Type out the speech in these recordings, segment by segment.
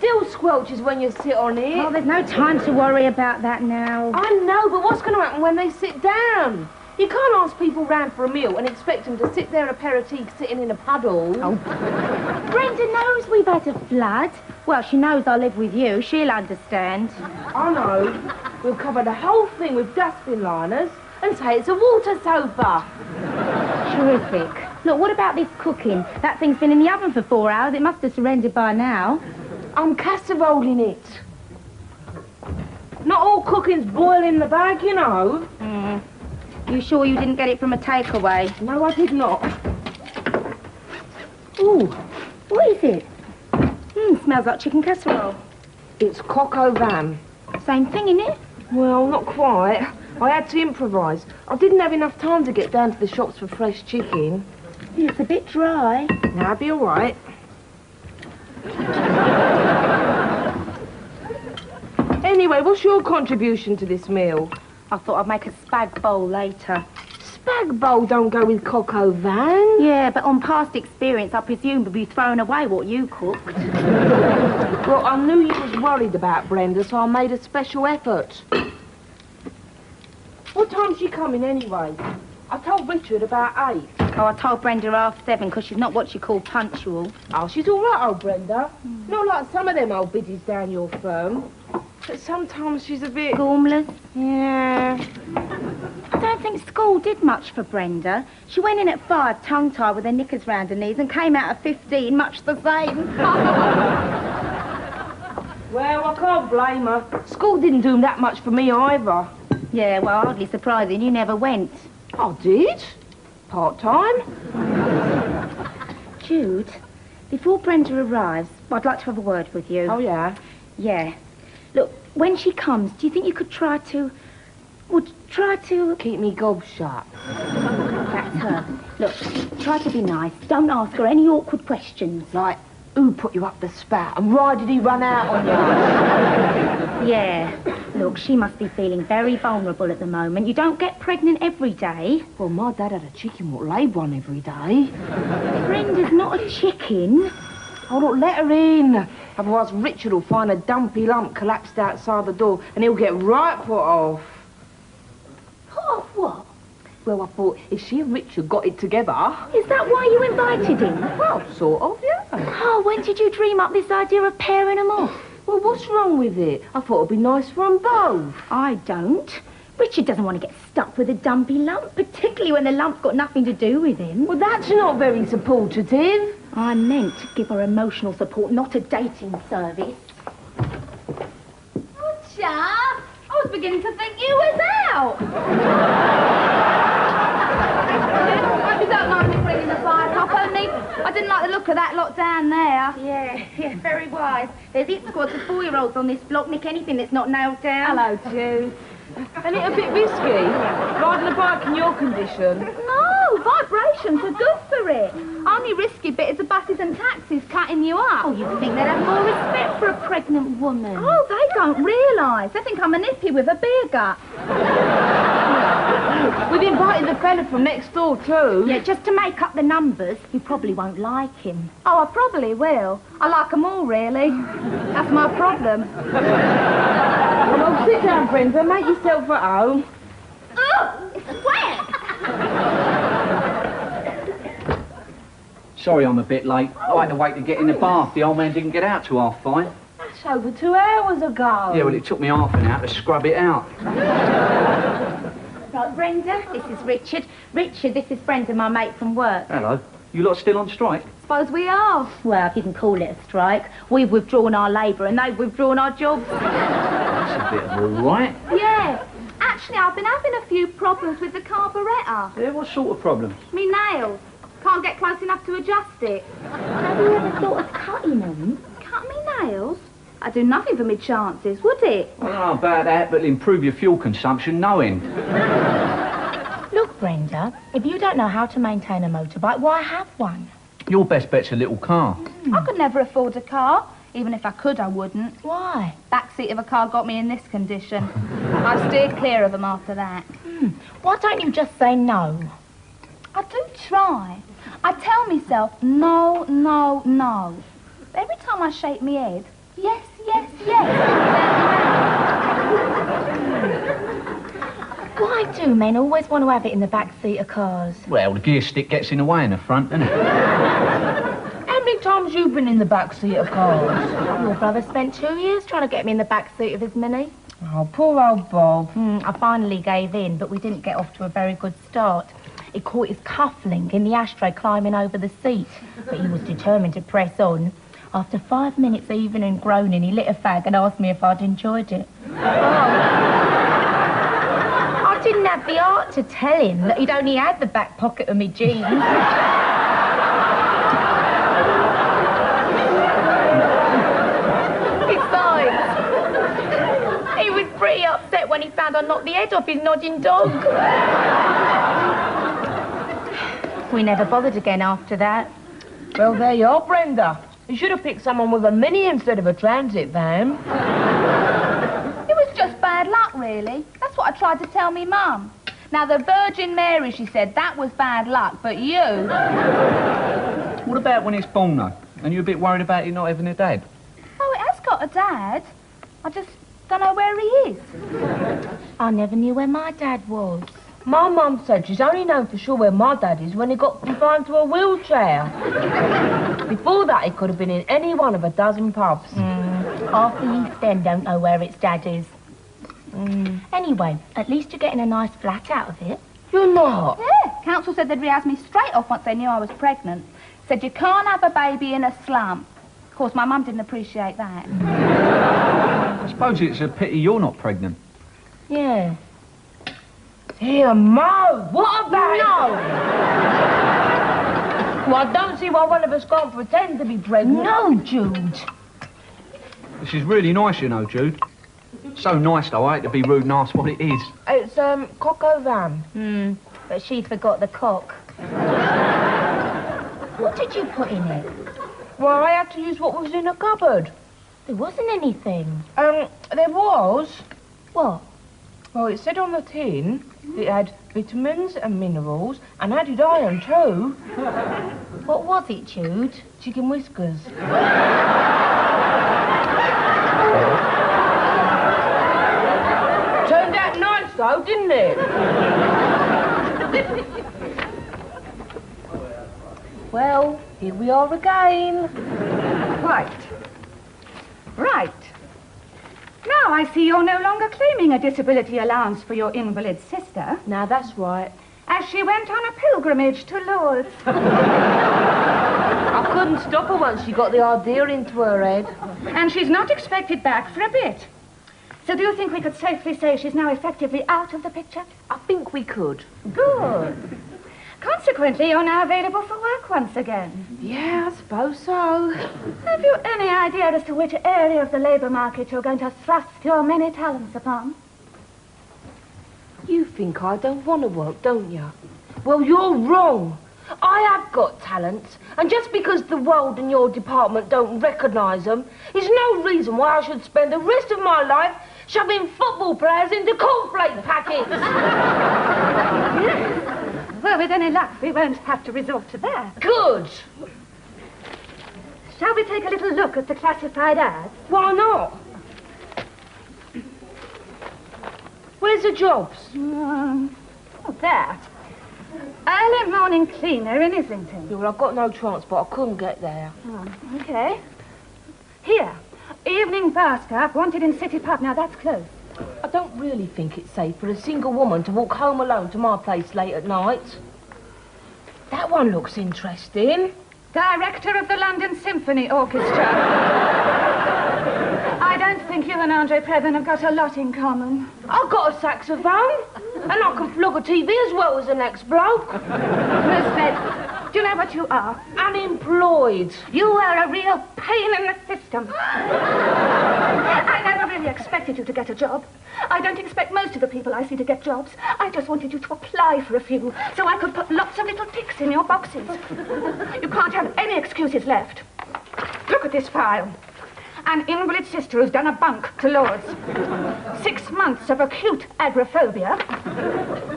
still squelches when you sit on it. Oh, there's no time to worry about that now. I know, but what's going to happen when they sit down? You can't ask people round for a meal and expect them to sit there aperitif sitting in a puddle. Oh, Brenda knows we've had a flood. Well, she knows I live with you. She'll understand. I know. We'll cover the whole thing with dustbin liners and say it's a water sofa. Terrific. Look, what about this cooking? That thing's been in the oven for 4 hours. It must have surrendered by now. I'm casseroling it. Not all cooking's boil in the bag, you know. You sure you didn't get it from a takeaway? No, I did not. Ooh, what is it? Smells like chicken casserole. It's coq au vin. Same thing, innit? Well, not quite. I had to improvise. I didn't have enough time to get down to the shops for fresh chicken. It's a bit dry. Now, I'll be all right. Anyway, what's your contribution to this meal? I thought I'd make a spag bowl later. Spag bowl don't go with coq au vin. Yeah, but on past experience, I presume we'll be throwing away what you cooked. Well, I knew you was worried about Brenda, so I made a special effort. What time's she coming anyway? I told Richard about 8. Oh, I told Brenda 7:30 because she's not what you call punctual. Oh, she's all right, old Brenda. Not like some of them old biddies down your firm. But sometimes she's a bit... Gormless? Yeah. I don't think school did much for Brenda. She went in at 5, tongue-tied with her knickers round her knees, and came out at 15, much the same. Well, I can't blame her. School didn't do that much for me either. Yeah, well, hardly surprising. You never went. I did. Part-time. Jude, before Brenda arrives, I'd like to have a word with you. Oh, yeah? Yeah. Look, when she comes, do you think you could try to... Keep me gob shut. That's her. Look, try to be nice. Don't ask her any awkward questions. Like, who put you up the spout and why did he run out on you? Yeah. Look, she must be feeling very vulnerable at the moment. You don't get pregnant every day. Well, my dad had a chicken what laid one every day. Brenda's not a chicken. Oh, look, let her in. Otherwise, Richard will find a dumpy lump collapsed outside the door and he'll get right put off. Put off what? Well, I thought, if she and Richard got it together... Is that why you invited him? Well, sort of, yeah. Oh, when did you dream up this idea of pairing them off? Well, what's wrong with it? I thought it'd be nice for them both. I don't. Richard doesn't want to get stuck with a dumpy lump, particularly when the lump's got nothing to do with him. Well, that's not very supportive. I meant to give her emotional support, not a dating service. Oh, chap, I was beginning to think you was out. Hope you don't mind me bringing the fire up, only I didn't like the look of that lot down there. Yeah, very wise. There's hit squads of 4-year-olds on this block. Nick anything that's not nailed down. Hello, Jude. Isn't it a bit risky, riding a bike in your condition? No, vibrations are good for it. Only risky bit is the buses and taxis cutting you up. Oh, you'd think they'd have more respect for a pregnant woman. Oh, they don't realise. They think I'm a nippy with a beer gut. We've invited the fella from next door, too. Yeah, just to make up the numbers. You probably won't like him. Oh, I probably will. I like 'em all, really. That's my problem. Well, sit down, Brenda. Make yourself at home. Oh, it's wet. Sorry I'm a bit late. I had to wait to get in the bath. The old man didn't get out till 5:30. That's over 2 hours ago. Yeah, well, it took me half an hour to scrub it out. Right, Brenda, this is Richard. Richard, this is Brenda, my mate from work. Hello. You lot still on strike? Suppose we are. Well, if you can call it a strike. We've withdrawn our labour and they've withdrawn our jobs. That's a bit of all right. Yeah. Actually, I've been having a few problems with the carburettor. Yeah, what sort of problems? Me nails. Can't get close enough to adjust it. Have you ever thought of cutting them? Cut me nails? I'd do nothing for me chances, would it? I don't know about that, but it'll improve your fuel consumption, no end. Look, Brenda, if you don't know how to maintain a motorbike, why have one? Your best bet's a little car. I could never afford a car. Even if I could, I wouldn't. Why? Backseat of a car got me in this condition. I steered clear of them after that. Why don't you just say no? I do try. I tell myself, no, no, no. But every time I shake my head, Yes, yes, yes. Why do men always want to have it in the back seat of cars? Well, the gear stick gets in the way in the front, doesn't it? How many times you been in the back seat of cars? Your brother spent 2 years trying to get me in the back seat of his Mini. Oh, poor old Bob. I finally gave in, but we didn't get off to a very good start. He caught his cufflink in the ashtray climbing over the seat, but he was determined to press on. After 5 minutes even and groaning, he lit a fag and asked me if I'd enjoyed it. I didn't have the heart to tell him that he'd only had the back pocket of me jeans. Besides, he was pretty upset when he found I knocked the head off his nodding dog. We never bothered again after that. Well, there you are, Brenda. You should have picked someone with a Mini instead of a transit van. It was just bad luck, really. That's what I tried to tell me mum. Now, the Virgin Mary, she said, that was bad luck, but you... What about when it's born, though? And you're a bit worried about it not having a dad? Oh, it has got a dad. I just don't know where he is. I never knew where my dad was. My mum said she's only known for sure where my dad is when he got confined to a wheelchair. Before that, he could have been in any one of a dozen pubs. Half the East End don't know where its dad is. Anyway, at least you're getting a nice flat out of it. You're not? Yeah, council said they'd rehouse me straight off once they knew I was pregnant. Said you can't have a baby in a slum. Of course, my mum didn't appreciate that. I suppose it's a pity you're not pregnant. Yeah. Here, Mo, what about... No! Well, I don't see why one of us can't pretend to be pregnant. No, Jude. This is really nice, you know, Jude. So nice, though. I hate to be rude and ask what it is. It's, coco van. But she forgot the cock. What did you put in it? Well, I had to use what was in a cupboard. There wasn't anything. There was. What? Well, it said on the tin it had vitamins and minerals and added iron too. What was it, Jude? Chicken whiskers. Turned out nice though, didn't it? Well, here we are again. Right. Right. Now I see you're no longer claiming a disability allowance for your invalid sister, Now that's right. as she went on a pilgrimage to Lourdes. I couldn't stop her once she got the idea into her head. And she's not expected back for a bit. So do you think we could safely say she's now effectively out of the picture? I think we could. Good. Consequently, you're now available for work once again. Yeah, I suppose so. Have you any idea as to which area of the labour market you're going to thrust your many talents upon? You think I don't want to work, don't you? Well, you're wrong. I have got talents, and just because the world and your department don't recognise them is no reason why I should spend the rest of my life shoving football players into cornflake packets. Well, with any luck, we won't have to resort to that. Good. Shall we take a little look at the classified ads? Why not? Where's the jobs? Oh, there. Early morning cleaner in Islington. Yeah, well, I've got no transport. I couldn't get there. Oh, okay. Here. Evening bar staff wanted in City Pub. Now, that's close. I don't really think it's safe for a single woman to walk home alone to my place late at night. That one looks interesting. Director of the London Symphony Orchestra. I don't think you and Andre Previn have got a lot in common. I've got a saxophone, and I can flog a TV as well as the next bloke. Roosevelt, do you know what you are? Unemployed. You are a real pain in the system. I never really expected you to get a job. I don't expect most of the people I see to get jobs. I just wanted you to apply for a few, so I could put lots of little ticks in your boxes. You can't have any excuses left. Look at this file. An invalid sister who's done a bunk to Lourdes. 6 months of acute agoraphobia.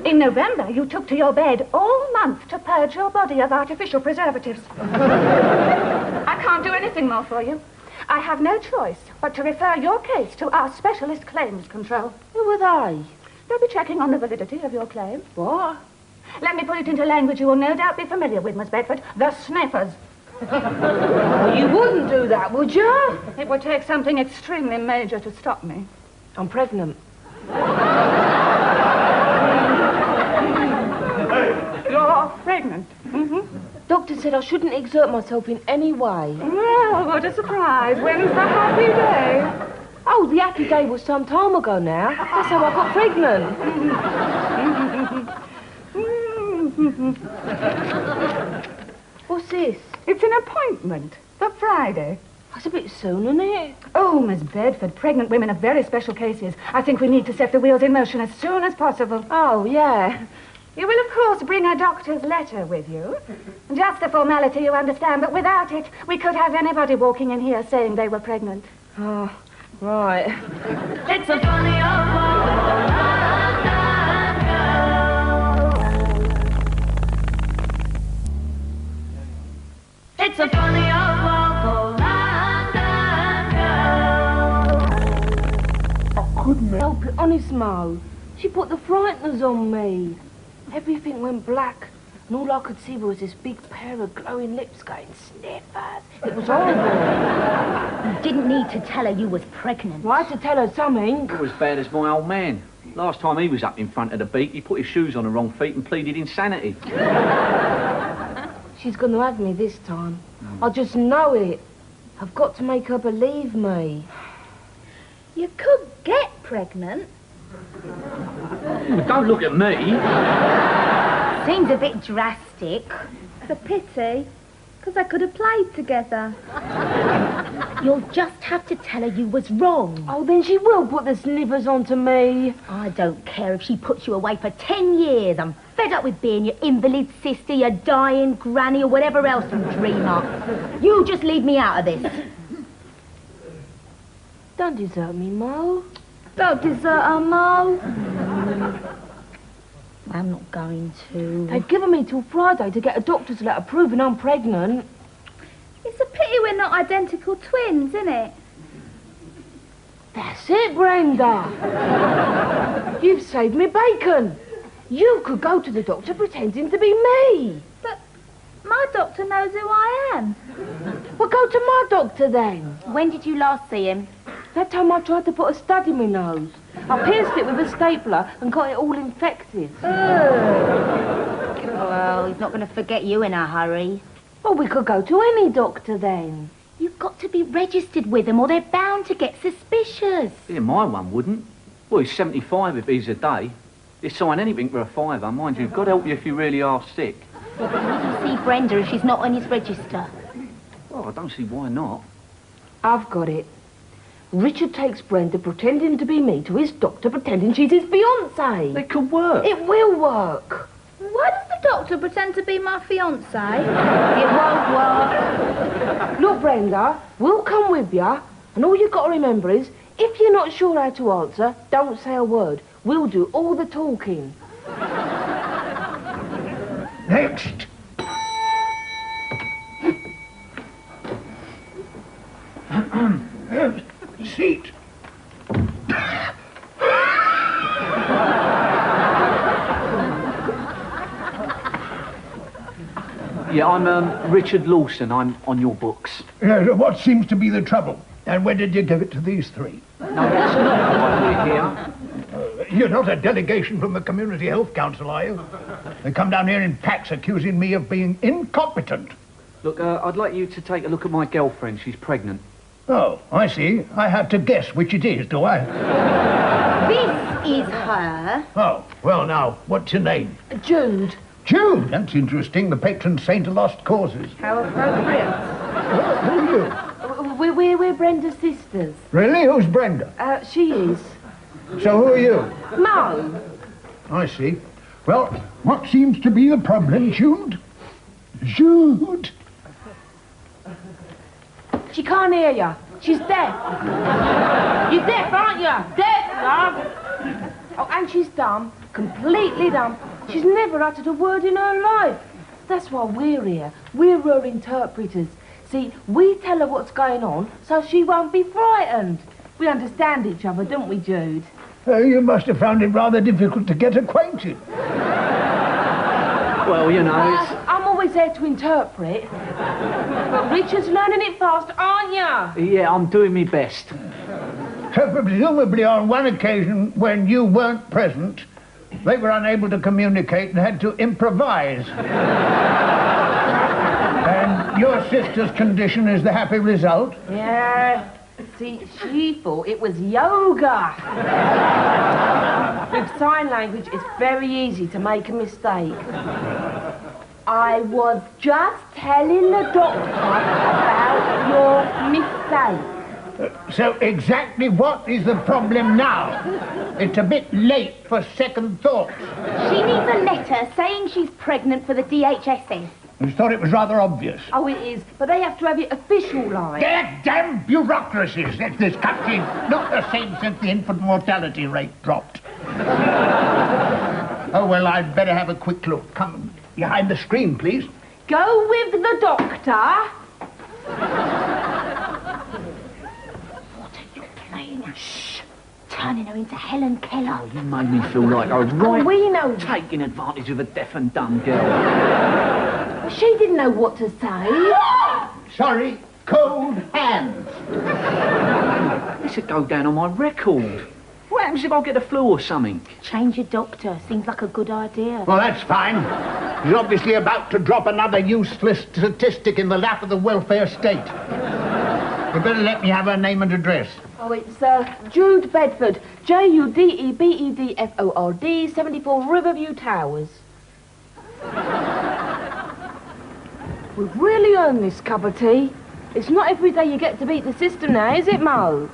In November, you took to your bed all month to purge your body of artificial preservatives. I can't do anything more for you. I have no choice but to refer your case to our specialist claims control. Who are they? They'll be checking on the validity of your claim. What? Let me put it into language you will no doubt be familiar with, Miss Bedford. The sniffers. Oh, you wouldn't do that, would you? It would take something extremely major to stop me. I'm pregnant. You're pregnant. Doctor said I shouldn't exert myself in any way. Well, what a surprise. When's the happy day? Oh, the happy day was some time ago now. That's how I got pregnant. What's this? It's an appointment for Friday. That's a bit soon, isn't it? Oh, Miss Bedford, pregnant women are very special cases. I think we need to set the wheels in motion as soon as possible. Oh, yeah. You will, of course, bring a doctor's letter with you. Just a formality, you understand, but without it, we could have anybody walking in here saying they were pregnant. Oh, right. It's a funny old world, it's a funny old world for London girls. I couldn't help it, honest, Mo. She put the frighteners on me. Everything went black, and all I could see was this big pair of glowing lips going sniffers. It was horrible. You didn't need to tell her you was pregnant. Well, I had to tell her something. You're as bad as my old man. Last time he was up in front of the beak, he put his shoes on the wrong feet and pleaded insanity. She's going to have me this time. I just know it. I've got to make her believe me. You could get pregnant. Don't look at me. Seems a bit drastic. It's a pity, because I could have played together. You'll just have to tell her you was wrong. Oh, then she will put the sniffers onto me. I don't care if she puts you away for 10 years. I'm fed up with being your invalid sister, your dying granny, or whatever else you dream up. You just leave me out of this. Don't desert me, Mo. Don't desert her, Mo. I'm not going to. They've given me till Friday to get a doctor's letter proving I'm pregnant. It's a pity we're not identical twins, isn't it? That's it, Brenda. You've saved me bacon. You could go to the doctor pretending to be me. But my doctor knows who I am. Well, go to my doctor then. When did you last see him? That time I tried to put a stud in my nose. I pierced it with a stapler and got it all infected. Well, he's not going to forget you in a hurry. Well, we could go to any doctor then. You've got to be registered with them or they're bound to get suspicious. Yeah, my one wouldn't. Well, he's 75 if he's a day. He'd sign anything for a fiver. Mind you, God help you if you really are sick. You see Brenda if she's not on his register. Well, I don't see why not. I've got it. Richard takes Brenda pretending to be me to his doctor pretending she's his fiancée. It could work. It will work. Why does the doctor pretend to be my fiancé? It won't work. Look, Brenda, we'll come with you, and all you've got to remember is, if you're not sure how to answer, don't say a word. We'll do all the talking. Next. Seat. Yeah, I'm Richard Lawson. I'm on your books. What seems to be the trouble? And when did you give it to these three? No, that's not why we're here. You're not a delegation from the Community Health Council, are you? They come down here in packs accusing me of being incompetent. Look, I'd like you to take a look at my girlfriend. She's pregnant. Oh, I see. I have to guess which it is, do I? This is her. Oh, well now, what's your name? Jude. Jude. That's interesting. The patron saint of lost causes. How appropriate. Who are you? We're Brenda's sisters. Really? Who's Brenda? She is. So who are you? Mo. I see. Well, what seems to be the problem, Jude? Jude? She can't hear you. She's deaf. You're deaf, aren't you? Deaf, love. Oh, and she's dumb. Completely dumb. She's never uttered a word in her life. That's why we're here. We're her interpreters. See, we tell her what's going on so she won't be frightened. We understand each other, don't we, Jude? You must have found it rather difficult to get acquainted. Well, you know, it's... I'm always there to interpret. But Richard's learning it fast, aren't ya? Yeah, I'm doing my best. So presumably on one occasion when you weren't present, they were unable to communicate and had to improvise. And your sister's condition is the happy result? Yeah. See, she thought it was yoga. With sign language, it's very easy to make a mistake. I was just telling the doctor about your mistake. So exactly what is the problem now? It's a bit late for second thoughts. She needs a letter saying she's pregnant for the DHSS. I thought it was rather obvious. Oh, it is, but they have to have it official, like. They're damn bureaucracies. That's this country. Not the same since the infant mortality rate dropped. Oh, well, I'd better have a quick look. Come behind the screen, please. Go with the doctor. What are you playing? Shh! Turning her into Helen Keller. Oh, you made me feel like I was right We know. taking advantage of a deaf and dumb girl. She didn't know what to say. Sorry, cold hands. This would go down on my record. What happens if I get a flu or something? Change your doctor. Seems like a good idea. Well, that's fine. He's obviously about to drop another useless statistic in the lap of the welfare state. You better let me have her name and address. Oh, it's Jude Bedford. Judebedford, 74 Riverview Towers. We've really earned this cup of tea. It's not every day you get to beat the system now, is it, Mo?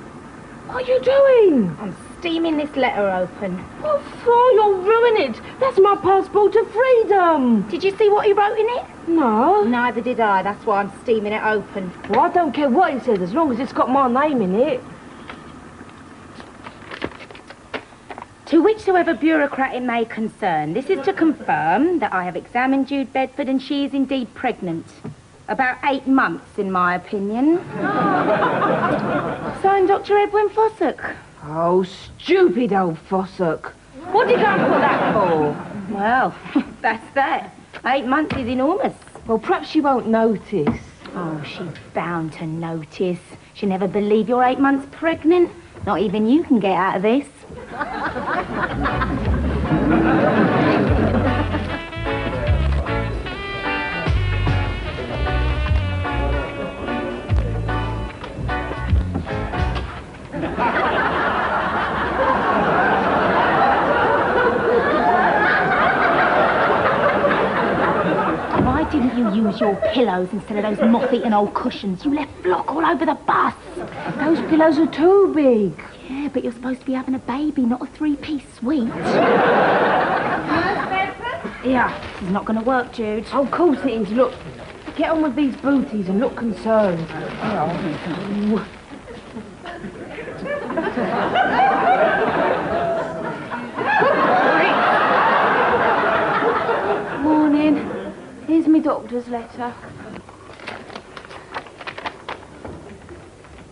What are you doing? I'm steaming this letter open. What for? You'll ruin it. That's my passport to freedom. Did you see what he wrote in it? No. Neither did I. That's why I'm steaming it open. Well, I don't care what it says as long as it's got my name in it. To whichsoever bureaucrat it may concern, this is to confirm that I have examined Jude Bedford and she is indeed pregnant. About 8 months, in my opinion. Signed Dr. Edwin Fossick. Oh, stupid old Fossick. What did you go and put that for? Well, that's that. 8 months is enormous. Well, perhaps she won't notice. Oh, she's bound to notice. She'll never believe you're 8 months pregnant. Not even you can get out of this. Why didn't you use your pillows instead of those moth-eaten old cushions? You left block all over the bus. Those pillows are too big. Yeah, but you're supposed to be having a baby, not a 3-piece suite. Yeah, this is not going to work, Jude. Oh, of course it is. Look, get on with these booties and look concerned. Oh. Morning. Here's me doctor's letter.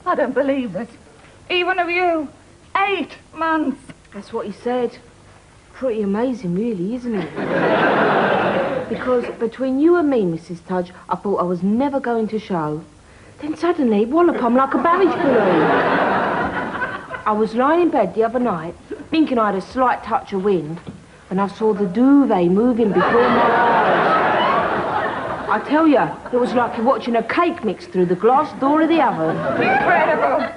I don't believe it. Even of you. 8 months. That's what he said. Pretty amazing, really, isn't it? Because between you and me, Mrs. Tudge, I thought I was never going to show. Then suddenly, wallop, I'm like a barrage balloon. I was lying in bed the other night, thinking I had a slight touch of wind, and I saw the duvet moving before my eyes. I tell you, it was like you're watching a cake mix through the glass door of the oven. Incredible.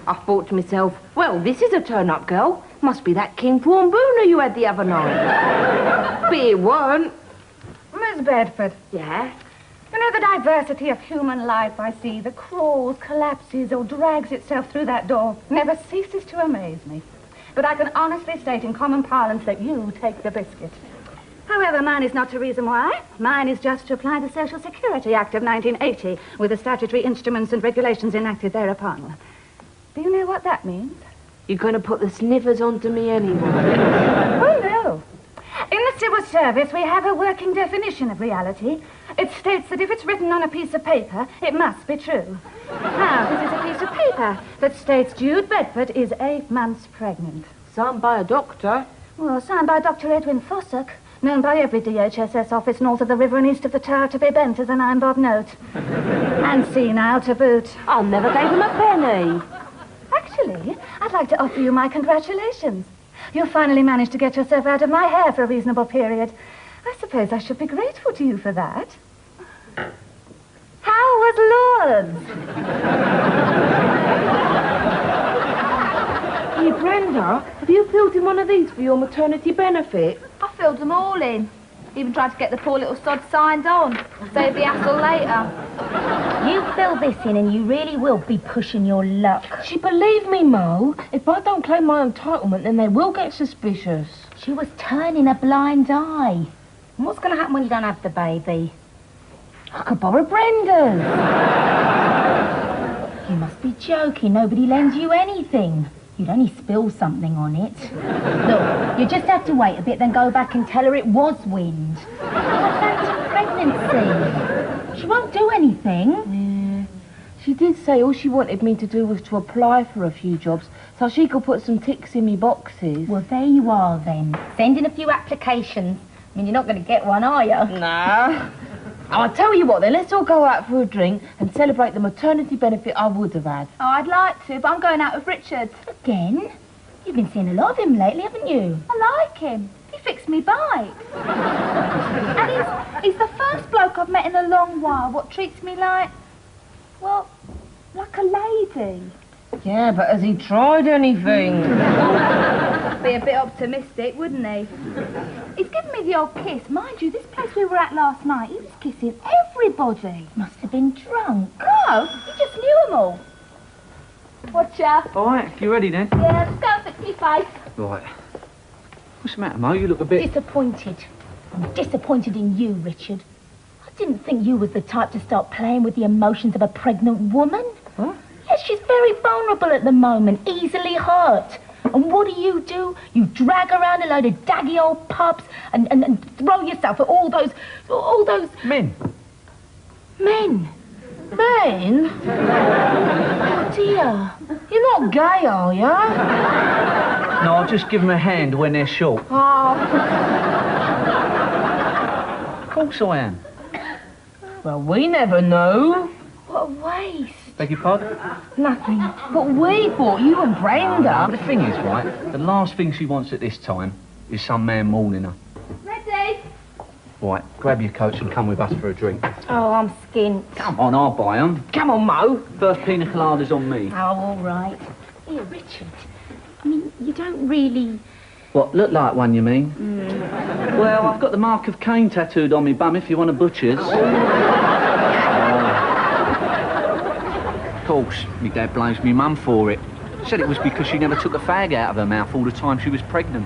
I thought to myself, well, this is a turn-up girl. Must be that king prawn booner you had the other night. But it weren't. Miss Bedford, Yeah? you know the diversity of human life I see that crawls, collapses, or drags itself through that door never ceases to amaze me. But I can honestly state in common parlance that you take the biscuit. However, mine is not to reason why. Mine is just to apply the Social Security Act of 1980 with the statutory instruments and regulations enacted thereupon. Do you know what that means? You're going to put the sniffers onto me anyway. Oh, no. In the civil service, we have a working definition of reality. It states that if it's written on a piece of paper, it must be true. Now, this is a piece of paper that states Jude Bedford is 8 months pregnant. Signed by a doctor. Well, signed by Dr. Edwin Fossock, known by every DHSS office north of the river and east of the tower to be bent as an iron bob note. And senile to boot. I never gave him a penny. Actually, I'd like to offer you my congratulations. You finally managed to get yourself out of my hair for a reasonable period. I suppose I should be grateful to you for that. How was Lourdes? Hey, Brenda, have you filled in one of these for your maternity benefit? I filled them all in. Even tried to get the poor little sod signed on. Save the hassle later. You fill this in and you really will be pushing your luck. She believed me, Mo. If I don't claim my entitlement, then they will get suspicious. She was turning a blind eye. And what's going to happen when you don't have the baby? I could borrow Brenda's. You must be joking. Nobody lends you anything. You'd only spill something on it. Look, you just have to wait a bit, then go back and tell her it was wind. A phantom pregnancy. She won't do anything. Yeah. She did say all she wanted me to do was to apply for a few jobs so she could put some ticks in me boxes. Well, there you are then. Send in a few applications. I mean, you're not going to get one, are you? Nah. I'll tell you what then, let's all go out for a drink and celebrate the maternity benefit I would have had. Oh, I'd like to, but I'm going out with Richard. Again? You've been seeing a lot of him lately, haven't you? I like him. He fixed me bike. And he's the first bloke I've met in a long while what treats me like, well, like a lady. Yeah, but has he tried anything? Be a bit optimistic, wouldn't he? He's given me the old kiss. Mind you, this place we were at last night, he was kissing everybody. Must have been drunk. No, he just knew them all. Watcha. All right, you ready then? Yeah, let's go and fix me face. Right. What's the matter, Mo? You look a bit... Disappointed. I'm disappointed in you, Richard. I didn't think you was the type to start playing with the emotions of a pregnant woman. Huh? Yes, she's very vulnerable at the moment, easily hurt. And what do? You drag around a load of daggy old pubs and throw yourself at all those... Men. Men? Men? Oh, dear. You're not gay, are you? No, I'll just give them a hand when they're short. Oh. Of course I am. Well, we never know. What a waste. Beg your pardon? Nothing. But we thought you and Brenda... But the thing is, right, the last thing she wants at this time is some man mauling her. Ready? Right, grab your coats and come with us for a drink. Oh, I'm skint. Come on, I'll buy them. Come on, Mo. First pina colada's on me. Oh, all right. Here, Richard. I mean, you don't really... What, look like one, you mean? Well, I've got the mark of Cain tattooed on me bum if you want a butcher's. Of course, my dad blames me mum for it. Said it was because she never took a fag out of her mouth all the time she was pregnant.